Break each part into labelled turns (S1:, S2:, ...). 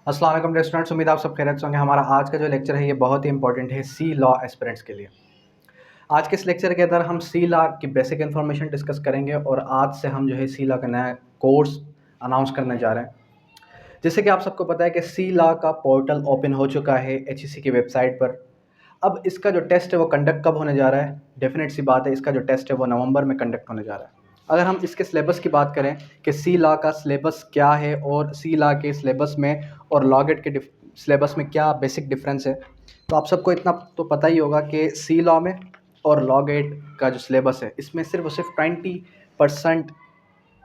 S1: अस्सलाम वालेकुम स्टूडेंट्स, उम्मीद आप सब खैरियत से होंगे। हमारा आज का जो लेक्चर है ये बहुत ही इंपॉर्टेंट है सी लॉ एस्पिरेंट्स के लिए। आज के इस लेक्चर के अंदर हम सी लॉ की बेसिक इन्फॉर्मेशन डिस्कस करेंगे और आज से हम जो है सी लॉ का नया कोर्स अनाउंस करने जा रहे हैं। जैसे कि आप सबको पता है कि सी लॉ का पोर्टल ओपन हो चुका है HEC की वेबसाइट पर। अब इसका जो टेस्ट है वो कंडक्ट कब होने जा रहा है? डेफिनेट सी बात है, इसका जो टेस्ट है वो नवंबर में कंडक्ट होने जा रहा है। अगर हम इसके सिलेबस की बात करें कि सी लॉ का सिलेबस क्या है और सी लॉ के सिलेबस में और लॉ गेट के सिलेबस में क्या बेसिक डिफरेंस है, तो आप सबको इतना तो पता ही होगा कि सी लॉ में और लॉ गेट का जो सिलेबस है इसमें सिर्फ और सिर्फ 20%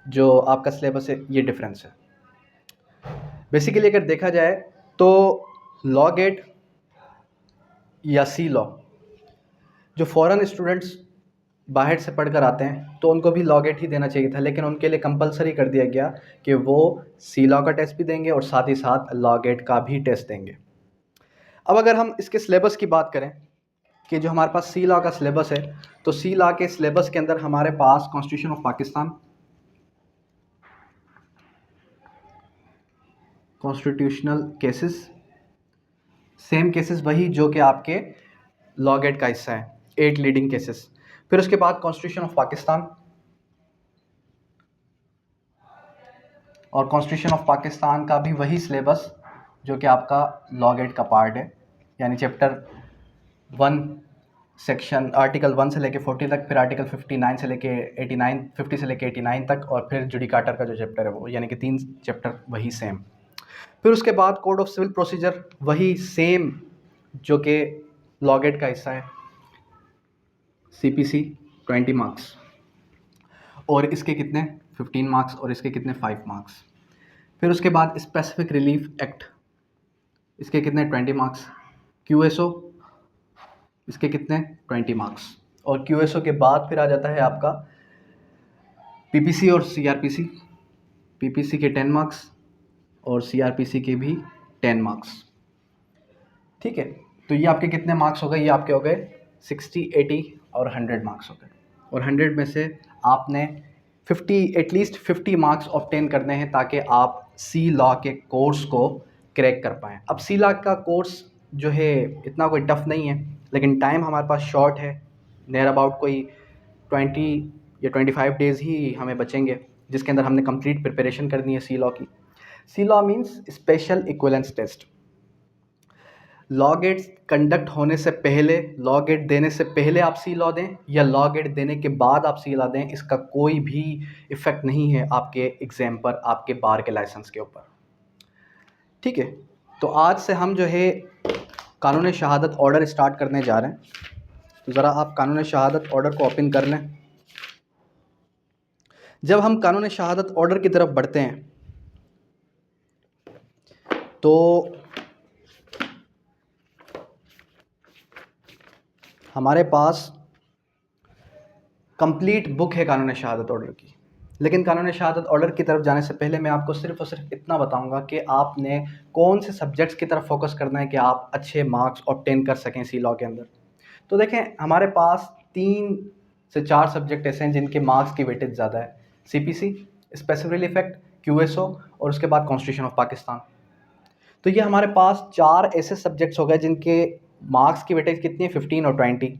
S1: जो आपका सिलेबस है ये डिफरेंस है। बेसिकली अगर देखा जाए तो लॉ गेट या सी लॉ, जो फॉरेन स्टूडेंट्स बाहर से पढ़कर आते हैं तो उनको भी लॉ गेट ही देना चाहिए था, लेकिन उनके लिए कंपलसरी कर दिया गया कि वो सी लॉ का टेस्ट भी देंगे और साथ ही साथ लॉ गेट का भी टेस्ट देंगे। अब अगर हम इसके सिलेबस की बात करें कि जो हमारे पास सी लॉ का सिलेबस है, तो सी लॉ के सिलेबस के अंदर हमारे पास constitution of Pakistan, constitutional cases, same cases वही जो कि आपके लॉ गेट का हिस्सा है, 8 लीडिंग केसेस। फिर उसके बाद कॉन्स्टिट्यूशन ऑफ पाकिस्तान और कॉन्स्टिट्यूशन ऑफ पाकिस्तान का भी वही सिलेबस जो कि आपका लॉ गेट का पार्ट है, यानी चैप्टर 1 सेक्शन आर्टिकल 1 से लेके 40 तक, फिर आर्टिकल 59 से लेके 89, 50 से लेके 89 तक, और फिर जुडिकाटर का जो चैप्टर है वो, यानी कि 3 चैप्टर वही सेम। फिर उसके बाद कोड ऑफ सिविल प्रोसीजर वही सेम जो कि लॉ गेट का हिस्सा है, CPC 20 मार्क्स, और इसके कितने 15 मार्क्स और इसके कितने 5 मार्क्स। फिर उसके बाद स्पेसिफिक रिलीफ एक्ट, इसके कितने 20 मार्क्स। QSO, इसके कितने 20 मार्क्स। और QSO के बाद फिर आ जाता है आपका PPC और CRPC, PPC के 10 मार्क्स और CRPC के भी 10 मार्क्स। ठीक है, तो ये आपके कितने मार्क्स हो गए? ये आपके हो गए 60, 80 और 100 मार्क्स हो गए। और 100 में से आपने 50, एटलीस्ट 50 मार्क्स ऑब्टेन करने हैं ताकि आप सी लॉ के कोर्स को क्रैक कर पाएँ। अब सी लॉ का कोर्स जो है इतना कोई टफ नहीं है, लेकिन टाइम हमारे पास शॉर्ट है, नियर अबाउट कोई 20 या 25 डेज़ ही हमें बचेंगे, जिसके अंदर हमने कंप्लीट प्रिपरेशन करनी है सी लॉ की। C law means special equivalence test. Law GAT conduct होने से पहले, लॉ गेट देने से पहले आप सी लॉ दें या लॉ गेट देने के बाद आप सी लॉ दें, इसका कोई भी इफ़ेक्ट नहीं है आपके एग्ज़ाम पर, आपके बार के लाइसेंस के ऊपर। ठीक है, तो आज से हम जो है कानून शहादत ऑर्डर स्टार्ट करने जा रहे हैं। तो ज़रा आप कानून शहादत ऑर्डर को ओपन कर लें। जब हम कानून शहादत ऑर्डर की तरफ बढ़ते हैं तो हमारे पास कंप्लीट बुक है कानून शहादत ऑर्डर की, लेकिन कानून शहादत ऑर्डर की तरफ जाने से पहले मैं आपको सिर्फ और सिर्फ इतना बताऊंगा कि आपने कौन से सब्जेक्ट्स की तरफ फोकस करना है कि आप अच्छे मार्क्स ऑब्टेन कर सकें सी लॉ के अंदर। तो देखें, हमारे पास 3 से 4 सब्जेक्ट ऐसे हैं जिनके मार्क्स की वेटेज ज़्यादा है, CPC, specific relief act, QSO और उसके बाद कॉन्स्टिट्यूशन ऑफ पाकिस्तान। तो ये हमारे पास 4 ऐसे सब्जेक्ट्स हो गए जिनके मार्क्स की वेटेज कितनी है, 15 और 20।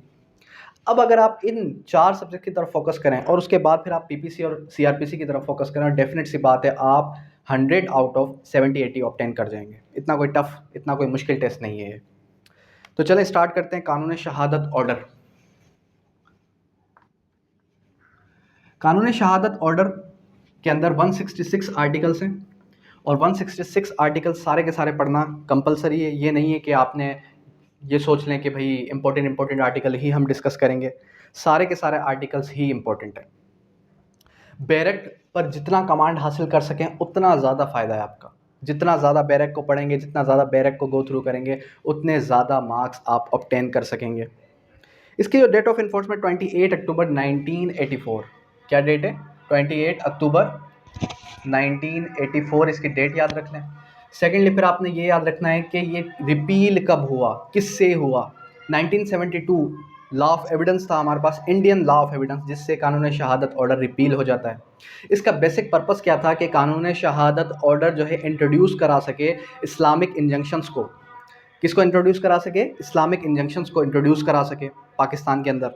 S1: अब अगर आप इन 4 सब्जेक्ट की तरफ फोकस करें और उसके बाद फिर आप PPC और CRPC की तरफ फोकस करें, और डेफिनेट सी बात है आप 100 आउट ऑफ 70-80 ऑब्टेन कर जाएंगे। इतना कोई टफ, इतना कोई मुश्किल टेस्ट नहीं है ये। तो चलें स्टार्ट करते हैं कानून शहादत ऑर्डर। कानून शहादत ऑर्डर के अंदर 166 आर्टिकल्स हैं और 166 आर्टिकल सारे के सारे पढ़ना कंपलसरी है। ये नहीं है कि आपने ये सोच लें कि भाई इंपॉर्टेंट आर्टिकल ही हम डिस्कस करेंगे, सारे के सारे आर्टिकल्स ही इंपॉर्टेंट है। बैरक पर जितना कमांड हासिल कर सकें उतना ज़्यादा फ़ायदा है आपका। जितना ज़्यादा बैरक को पढ़ेंगे, जितना ज़्यादा बैरक को गो थ्रू करेंगे, उतने ज़्यादा मार्क्स आप ऑब्टेन कर सकेंगे। इसकी जो डेट ऑफ इन्फोर्समेंट 28 अक्टूबर 1984, क्या डेट है? 28 अक्टूबर 1984 इसकी डेट याद रख लें। सेकेंडली फिर आपने ये याद रखना है कि ये रिपील कब हुआ, किससे हुआ। 1972 लॉ ऑफ एविडेंस था हमारे पास, इंडियन लॉ ऑफ एविडेंस, जिससे कानून शहादत ऑर्डर रिपील हो जाता है। इसका बेसिक पर्पस क्या था कि कानून शहादत ऑर्डर जो है इंट्रोड्यूस करा सके इस्लामिक इंजंक्शंस को। किसको इंट्रोड्यूस करा सके? इस्लामिक इंजंक्शंस को इंट्रोड्यूस करा सके पाकिस्तान के अंदर।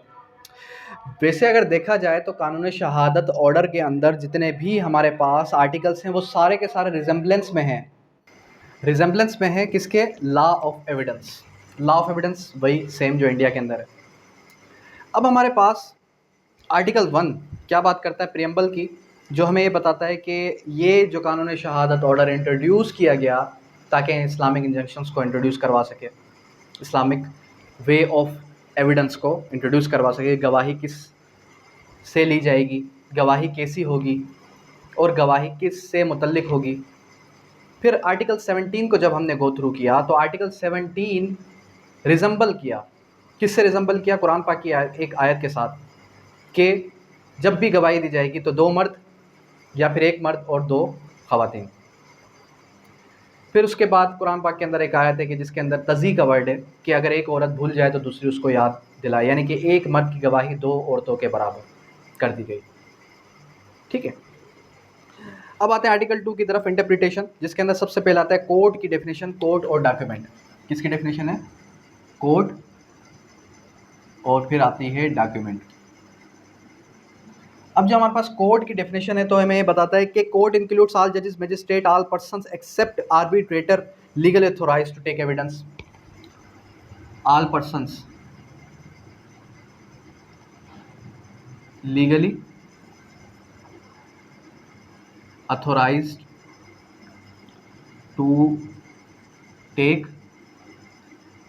S1: वैसे अगर देखा जाए तो कानून शहादत ऑर्डर के अंदर जितने भी हमारे पास आर्टिकल्स हैं वो सारे के सारे रिजेम्बलेंस में हैं। रिजेम्बलेंस में है किसके? Law of evidence. Law of evidence वही सेम जो इंडिया के अंदर है। अब हमारे पास आर्टिकल 1 क्या बात करता है प्रियम्बल की, जो हमें ये बताता है कि ये जो कानून शहादत ऑर्डर इंट्रोड्यूस किया गया ताकि इस्लामिक इंजंक्शंस को इंट्रोड्यूस करवा सके, इस्लामिक वे ऑफ एविडेंस को इंट्रोड्यूस करवा सके। गवाही किस से ली जाएगी, गवाही कैसी होगी और गवाही किस से मुतल्लिक होगी। फिर आर्टिकल 17 को जब हमने गो थ्रू किया तो आर्टिकल 17 रिजम्बल किया, किससे रिजम्बल किया? कुरान पाक की एक आयत के साथ, कि जब भी गवाही दी जाएगी तो 2 मर्द या फिर 1 मर्द और 2 ख़वातीन। फिर उसके बाद कुरान पाक के अंदर एक आयत है कि जिसके अंदर तज़ी का वर्ड है कि अगर एक औरत भूल जाए तो दूसरी उसको याद दिलाए, यानी कि 1 मर्द की गवाही 2 औरतों के बराबर कर दी गई। ठीक है, अब आते हैं आर्टिकल 2 की तरफ, इंटरप्रिटेशन, जिसके अंदर सबसे पहले आता है कोर्ट की डेफिनेशन, कोर्ट और डॉक्यूमेंट। किसकी डेफिनेशन है? कोर्ट, और फिर आती है डॉक्यूमेंट। अब जो हमारे पास कोर्ट की डेफिनेशन है तो हमें ये बताता है कि कोर्ट इंक्लूड्स ऑल जजेस, magistrate, all persons except arbitrator legal authorised to take evidence. All persons legally authorised to take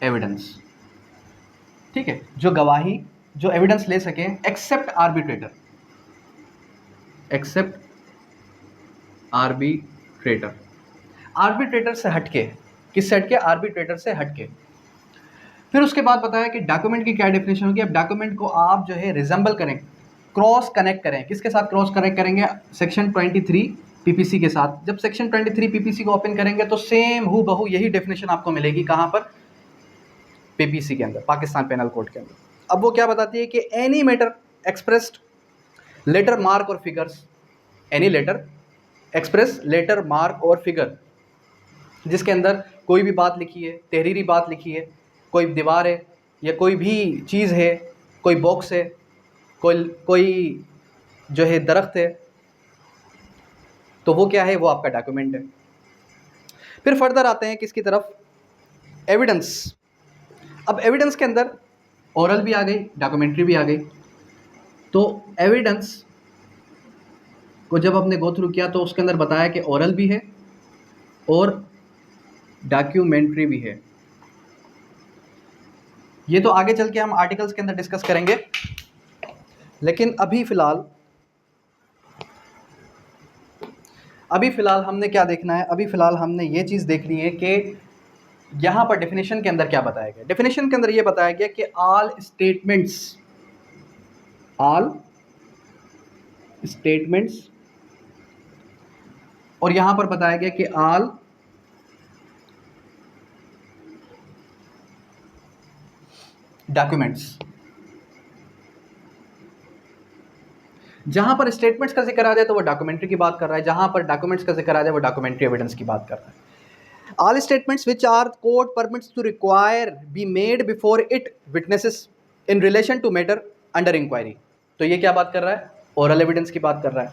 S1: evidence. ठीक है, जो गवाही, जो एविडेंस ले सके, except arbitrator, except arbitrator, arbitrator से हटके, किससे हटके? आर्बिट्रेटर से हटके। फिर उसके बाद बताया कि डॉक्यूमेंट की क्या डेफिनेशन होगी। अब डॉक्यूमेंट को आप जो है रिजेंबल करें, क्रॉस कनेक्ट करें। किसके साथ क्रॉस कनेक्ट करेंगे? सेक्शन 23 पीपीसी के साथ। जब सेक्शन 23 पीपीसी को ओपन करेंगे तो सेम हु बहू यही डेफिनेशन आपको मिलेगी। कहाँ पर? पीपीसी के अंदर, पाकिस्तान पेनल कोड के अंदर। अब वो क्या बताती है कि any matter expressed letter, mark or figures, any letter express letter, mark or figure, जिसके अंदर कोई भी बात लिखी है, तहरीरी बात लिखी है, कोई दीवार है या कोई भी चीज़ है, कोई बॉक्स है, कोई जो है दरख्त है, तो वो क्या है? वो आपका डॉक्यूमेंट है। फिर फर्दर आते हैं किसकी तरफ? एविडेंस। अब एविडेंस के अंदर ओरल भी आ गई, डॉक्यूमेंट्री भी आ गई। तो एविडेंस को जब हमने गो थ्रू किया तो उसके अंदर बताया कि ओरल भी है और डॉक्यूमेंट्री भी है। ये तो आगे चल के हम आर्टिकल्स के अंदर डिस्कस करेंगे, लेकिन अभी फ़िलहाल हमने क्या देखना है? अभी फ़िलहाल हमने ये चीज़ देखनी है कि यहाँ पर डेफिनेशन के अंदर क्या बताया गया। डेफिनेशन के अंदर ये बताया गया कि ऑल स्टेटमेंट्स, और यहाँ पर बताया गया कि ऑल डॉक्यूमेंट्स। जहां पर स्टेटमेंट्स का जिक्र आ जाए तो वो डॉक्यूमेंट्री की बात कर रहा है, जहां पर डॉक्यूमेंट्स का जिक्र आ जाए वो डॉक्यूमेंट्री एविडेंस की बात कर रहा है। All statements which are court permits to require be made before it witnesses in relation to matter under inquiry. तो ये क्या बात कर रहा है? ओरल एविडेंस की बात कर रहा है।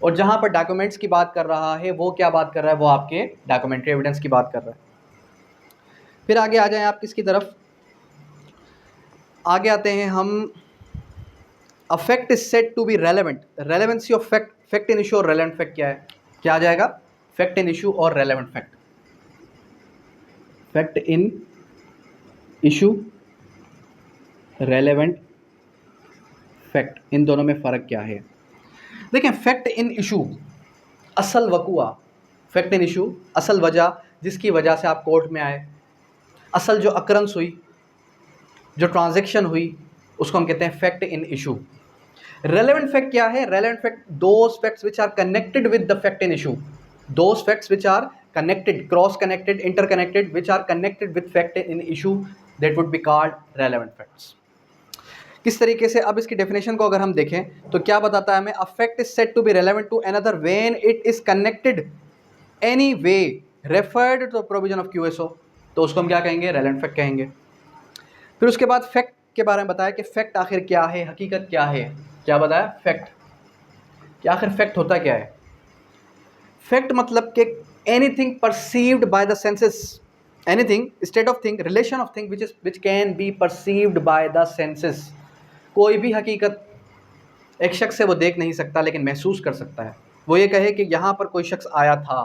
S1: और जहां पर डॉक्यूमेंट्स की बात कर रहा है वो क्या बात कर रहा है? वो आपके डॉक्यूमेंट्री एविडेंस की बात कर रहा है। फिर आगे आ जाएं आप किसकी तरफ? आगे आते हैं हम, a fact is said to be relevant. Relevancy of fact, fact in issue और रेलेवेंट फैक्ट क्या है? क्या आ जाएगा? फैक्ट इन इशू और relevant fact. Fact in issue, relevant fact, इन दोनों में फ़र्क क्या है? देखें, फैक्ट इन इशू असल वकुआ, फैक्ट इन इशू असल वजह, जिसकी वजह से आप कोर्ट में आए, असल जो अक्रंस हुई, जो ट्रांजैक्शन हुई, उसको हम कहते हैं fact in issue. Relevant fact क्या है? Relevant fact those facts which are connected with the fact in issue, those facts which are connected, cross connected, interconnected, which are connected with fact in issue, that would be called relevant facts. किस तरीके से, अब इसकी definition को अगर हम देखें तो क्या बताता है हमें, a fact is said to be relevant to another when it is connected any way referred to provision of QSO, तो उसको हम क्या कहेंगे, रेलेवेंट फैक्ट कहेंगे। फिर उसके बाद फैक्ट के बारे में बताया कि फैक्ट आखिर क्या है, हकीकत क्या है, क्या बताया फैक्ट, कि आखिर फैक्ट होता क्या है। फैक्ट मतलब कि anything perceived by the senses, anything state of thing, relation of thing which can be perceived by the senses. कोई भी हकीकत एक शख्स से वो देख नहीं सकता लेकिन महसूस कर सकता है। वो ये कहे कि यहाँ पर कोई शख्स आया था,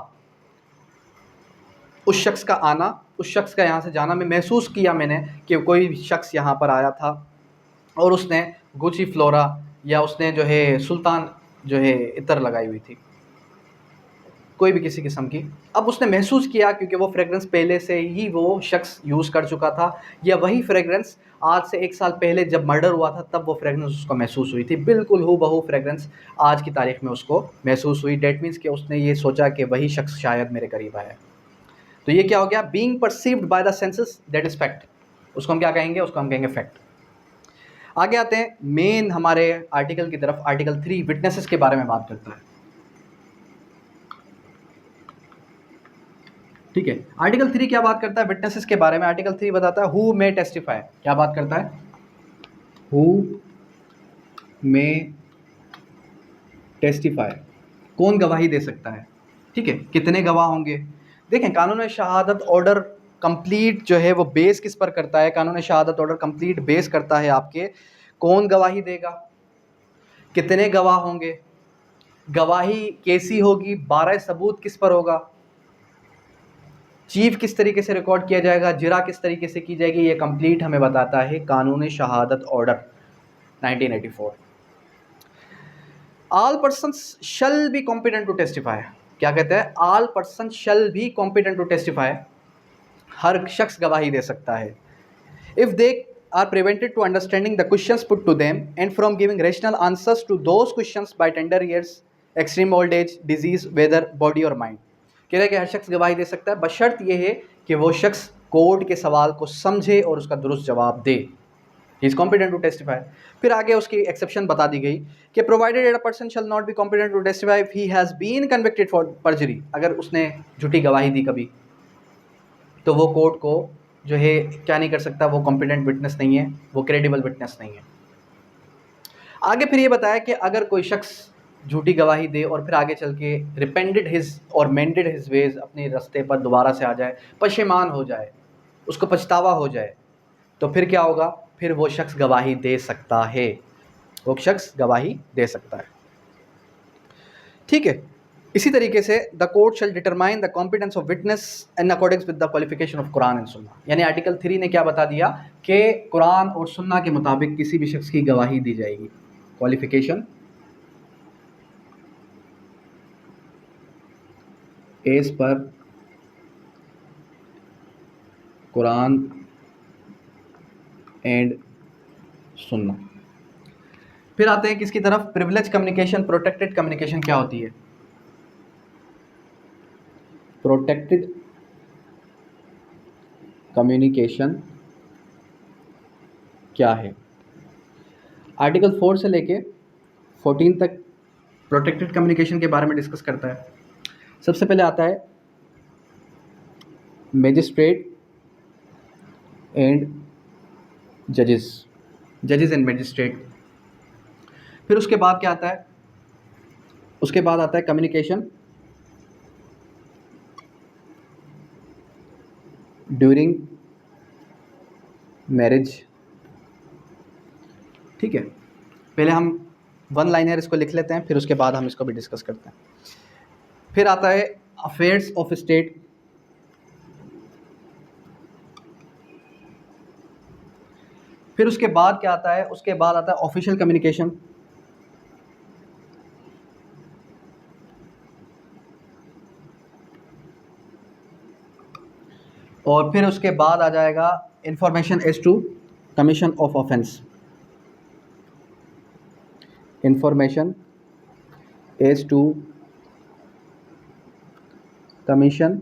S1: उस शख्स का आना, उस शख्स का यहाँ से जाना, मैं महसूस किया मैंने कि कोई शख्स यहाँ पर आया था और उसने गुची फ्लोरा या उसने जो है सुल्तान जो है इतर लगाई हुई थी, कोई भी किसी किस्म की। अब उसने महसूस किया क्योंकि वो फ्रेगरेंस पहले से ही वो शख्स यूज़ कर चुका था, या वही फ्रेगरेंस आज से 1 साल पहले जब मर्डर हुआ था तब वो फ्रेगरेंस उसको महसूस हुई थी, बिल्कुल हूबहू फ्रेगरेंस आज की तारीख में उसको महसूस हुई। डेट मीन्स कि उसने ये सोचा कि वही शख्स शायद मेरे करीब आया। तो ये क्या हो गया, being perceived by the senses, that is fact. उसको हम क्या कहेंगे, उसको हम कहेंगे फैक्ट। आगे आते हैं मेन हमारे आर्टिकल की तरफ। आर्टिकल 3 विटनेसेस के बारे में बात करता है। ठीक है, आर्टिकल 3 क्या बात करता है विटनेसेस के बारे में। आर्टिकल 3 बताता है हु मे टेस्टिफाई, क्या बात करता है, हु मे टेस्टिफाई, कौन गवाही दे सकता है। ठीक है, कितने गवाह होंगे। देखें, कानून शहादत ऑर्डर कंप्लीट जो है वो बेस किस पर करता है, Qanun Shahadat order complete base करता है आपके कौन गवाही देगा, कितने गवाह होंगे, गवाही कैसी होगी, 12 सबूत किस पर होगा, चीफ किस तरीके से रिकॉर्ड किया जाएगा, जिरा किस तरीके से की जाएगी, ये कंप्लीट हमें बताता है Qanun Shahadat Order 1984। All person shall be competent to testify, क्या कहते हैं, all person shall be competent to testify, हर शख्स गवाही दे सकता है। If they are prevented to understanding the questions put to them and from giving rational answers to those questions by tender years, extreme old age, disease, whether, body or mind. कह रहे हैं कि हर शख्स गवाही दे सकता है, बशर्त यह है कि वो शख्स कोर्ट के सवाल को समझे और उसका दुरुस्त जवाब दे। He is competent to testify. फिर आगे उसकी एक्सेप्शन बता दी गई कि provided that a person shall not be competent to testify if he has been convicted for perjury, अगर उसने झूठी गवाही दी कभी तो वो कोर्ट को जो है क्या नहीं कर सकता, वो कॉम्पिटेंट विटनेस नहीं है, वो क्रेडिबल विटनेस नहीं है। आगे फिर ये बताया कि अगर कोई शख्स झूठी गवाही दे और फिर आगे चल के रिपेंडेड हिज और मेंडेड हिज वेज, अपने रास्ते पर दोबारा से आ जाए, पशेमान हो जाए, उसको पछतावा हो जाए, तो फिर क्या होगा, फिर वो शख्स गवाही दे सकता है, वो शख्स गवाही दे सकता है। ठीक है, इसी तरीके से the court shell determine the competence of witness in according with the qualification of Quran and सुन्ना। यानी आर्टिकल 3 ने क्या बता दिया कि कुरान और सुन्ना के मुताबिक किसी भी शख्स की गवाही दी जाएगी। Qualification as per Quran and सुन्ना। फिर आते हैं किसकी तरफ, प्रिविलेज कम्युनिकेशन, प्रोटेक्टेड कम्युनिकेशन क्या होती है, प्रोटेक्टेड कम्युनिकेशन क्या है। आर्टिकल 4 से लेके 14 तक प्रोटेक्टेड कम्युनिकेशन के बारे में डिस्कस करता है। सबसे पहले आता है मैजिस्ट्रेट एंड जजेस, जजेस एंड मैजिस्ट्रेट। फिर उसके बाद क्या आता है, उसके बाद आता है कम्युनिकेशन ड्यूरिंग मैरिज। ठीक है, पहले हम वन लाइनर इसको लिख लेते हैं, फिर उसके बाद हम इसको भी डिस्कस करते हैं। फिर आता है अफेयर्स ऑफ स्टेट, फिर उसके बाद क्या आता है, उसके बाद आता है ऑफिशियल कम्युनिकेशन, और फिर उसके बाद आ जाएगा information as to commission of offence, information as to commission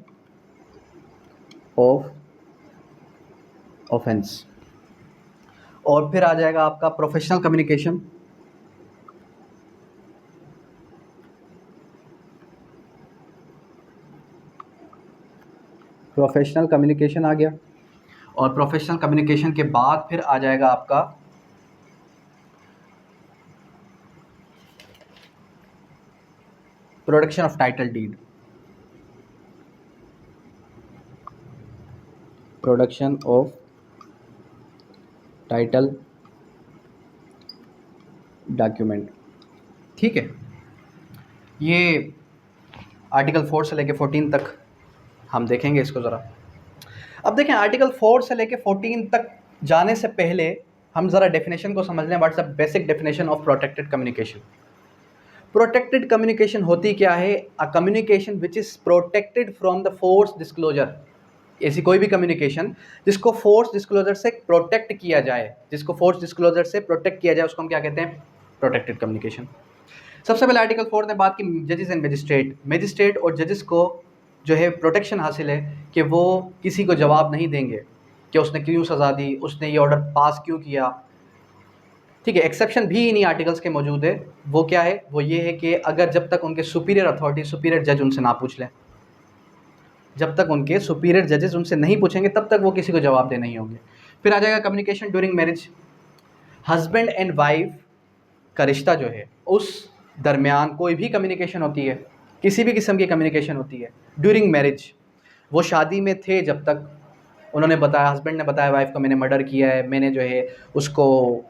S1: of offence. और फिर आ जाएगा आपका प्रोफेशनल कम्युनिकेशन, प्रोफेशनल कम्युनिकेशन आ गया। और प्रोफेशनल कम्युनिकेशन के बाद फिर आ जाएगा आपका production of title deed, production of title document. ठीक है, ये आर्टिकल 4 से लेके 14 तक हम देखेंगे इसको ज़रा। अब देखें, आर्टिकल 4 से लेके 14 तक जाने से पहले हम ज़रा डेफिनेशन को समझ लें। What's the basic definition of protected communication. Protected communication होती क्या है? A communication which is protected from the force disclosure. ऐसी कोई भी कम्युनिकेशन जिसको फोर्स डिस्क्लोजर से प्रोटेक्ट किया जाए, जिसको फोर्स डिस्क्लोजर से प्रोटेक्ट किया जाए, उसको हम क्या कहते हैं? Protected communication. सबसे पहले आर्टिकल 4 ने बात की जजेस एंड मैजिस्ट्रेट और जजेस को जो है प्रोटेक्शन हासिल है कि वो किसी को जवाब नहीं देंगे कि उसने क्यों सज़ा दी, उसने ये ऑर्डर पास क्यों किया। ठीक है, एक्सेप्शन भी इन्हीं आर्टिकल्स के मौजूद है। वो क्या है? वो ये है कि अगर जब तक उनके सुपीरियर अथॉरिटी, सुपीरियर जज उनसे ना पूछ लें, जब तक उनके सुपीरियर जजेस उनसे नहीं पूछेंगे तब तक वो किसी को जवाब दे नहीं होंगे। फिर आ जाएगा communication during marriage. Husband and wife का रिश्ता जो है उस दरमियान कोई भी कम्युनिकेशन होती है, किसी भी किस्म की कम्युनिकेशन होती है ड्यूरिंग मैरिज। वो शादी में थे जब तक उन्होंने बताया, हस्बैंड ने बताया वाइफ को मैंने मर्डर किया है, मैंने जो है उसको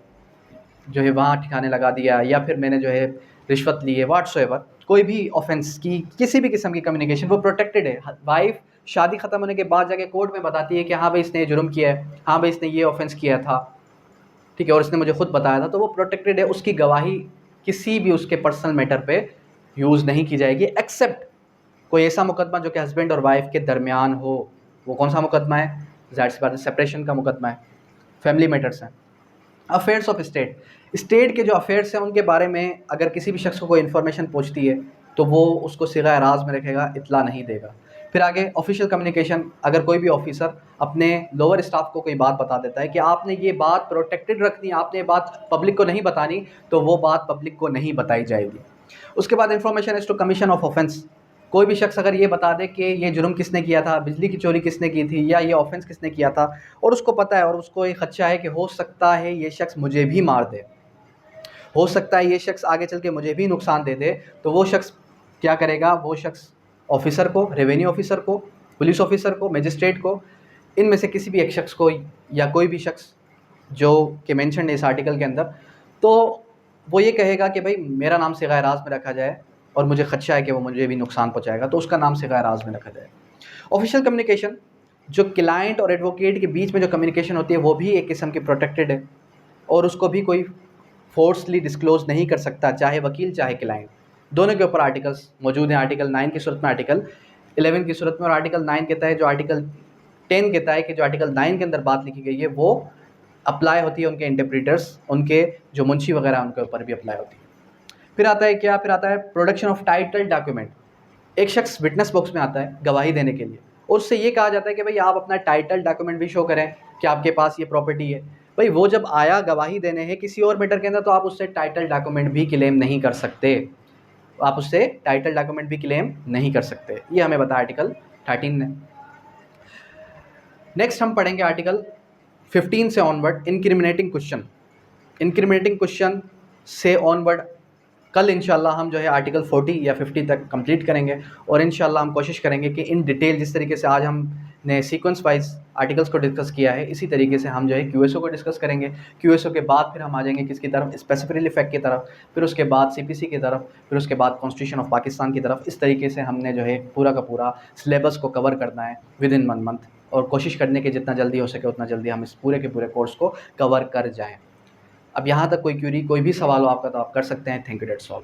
S1: जो है वहाँ ठिकाने लगा दिया, या फिर मैंने जो है रिश्वत ली है, व्हाट्सएवर कोई भी ऑफेंस की किसी भी किस्म की कम्युनिकेशन वो प्रोटेक्टेड है। वाइफ शादी ख़त्म होने के बाद जाके कोर्ट में बताती है कि हाँ भाई इसने ये जुर्म किया है, हाँ भाई इसने ये ऑफेंस किया था, ठीक है, और इसने मुझे खुद बताया था, तो वो प्रोटेक्टेड है। उसकी गवाही किसी भी उसके पर्सनल मैटर पे यूज़ नहीं की जाएगी, एक्सेप्ट कोई ऐसा मुकदमा जो कि हस्बैंड और वाइफ के दरमियान हो। वो कौन सा मुकदमा है? ज़ाहिर सी बात है, सेपरेशन का मुकदमा है, फैमिली मैटर्स हैं। अफेयर्स ऑफ स्टेट के जो अफेयर्स हैं उनके बारे में अगर किसी भी शख्स को कोई इन्फॉर्मेशन पहुंचती है तो वो उसको सिगा राज में रखेगा, इतला नहीं देगा। फिर आगे ऑफिशियल कम्युनिकेशन। अगर कोई भी ऑफिसर अपने लोअर स्टाफ को कोई बात बता देता है कि आपने ये बात प्रोटेक्टेड रखनी, आपने ये बात पब्लिक को नहीं बतानी, तो वो बात पब्लिक को नहीं बताई जाएगी। उसके बाद information is to commission of offence. कोई भी शख्स अगर ये बता दे कि ये जुर्म किसने किया था, बिजली की चोरी किसने की थी, या ये ऑफेंस किसने किया था, और उसको पता है और उसको एक खदशा है कि हो सकता है ये शख्स मुझे भी मार दे, हो सकता है ये शख्स आगे चल के मुझे भी नुकसान दे दे, तो वो शख्स क्या करेगा? वो शख्स ऑफिसर को, रेवेन्यू ऑफिसर को, पुलिस ऑफिसर को, मजिस्ट्रेट को, इनमें से किसी भी एक शख्स को, या कोई भी शख्स जो कि मेंशन है इस आर्टिकल के अंदर, तो वो ये कहेगा कि भाई मेरा नाम सिगाए राज में रखा जाए और मुझे खदशा है कि वो मुझे भी नुकसान पहुंचाएगा, तो उसका नाम सिगाए राज में रखा जाए। ऑफिशियल कम्युनिकेशन, जो क्लाइंट और एडवोकेट के बीच में जो कम्युनिकेशन होती है वो भी एक किस्म की प्रोटेक्टेड है और उसको भी कोई फोर्सली डिस्क्लोज नहीं कर सकता, चाहे वकील चाहे क्लाइंट। दोनों के ऊपर आर्टिकल्स मौजूद हैं, आर्टिकल 9 की सूरत में, आर्टिकल 11 की सूरत में। और आर्टिकल 9 कहता है, जो आर्टिकल 10 कहता है कि जो आर्टिकल 9 के अंदर बात लिखी गई है वो अप्लाई होती है उनके इंटरप्रीटर्स, उनके जो मुंशी वगैरह उनके ऊपर भी अप्लाई होती है। फिर आता है क्या? फिर आता है प्रोडक्शन ऑफ टाइटल डॉक्यूमेंट। एक शख्स विटनेस बॉक्स में आता है गवाही देने के लिए और उससे ये कहा जाता है कि भाई आप अपना टाइटल डॉक्यूमेंट भी शो करें कि आपके पास ये प्रॉपर्टी है। भाई वो जब आया गवाही देने है किसी और मैटर के अंदर, तो आप उससे टाइटल डॉक्यूमेंट भी क्लेम नहीं कर सकते, आप उससे टाइटल डॉक्यूमेंट भी क्लेम नहीं कर सकते। ये हमें बताया आर्टिकल 13 ने। नेक्स्ट हम पढ़ेंगे आर्टिकल 15 से onward, incriminating question. Incriminating question से ऑनवर्ड कल इंशाल्लाह हम जो है आर्टिकल 40 या 50 तक कंप्लीट करेंगे और इंशाल्लाह हम कोशिश करेंगे कि इन डिटेल जिस तरीके से आज हमने सीक्वेंस वाइज आर्टिकल्स को डिस्कस किया है, इसी तरीके से हम जो है क्यूएसओ को डिस्कस करेंगे। क्यूएसओ के बाद फिर हम आ जाएंगे किसकी तरफ? स्पेसिफिक इफेक्ट की तरफ, फिर उसके बाद सीपीसी की तरफ, फिर उसके बाद कॉन्स्टिट्यूशन ऑफ पाकिस्तान की तरफ। इस तरीके से हमने जो है पूरा का पूरा सिलेबस को कवर करना है विद इन 1 मंथ, और कोशिश करने के जितना जल्दी हो सके उतना जल्दी हम इस पूरे के पूरे कोर्स को कवर कर जाएँ। अब यहाँ तक कोई क्यूरी, कोई भी सवाल हो आपका तो आप कर सकते हैं। Thank you, that's all.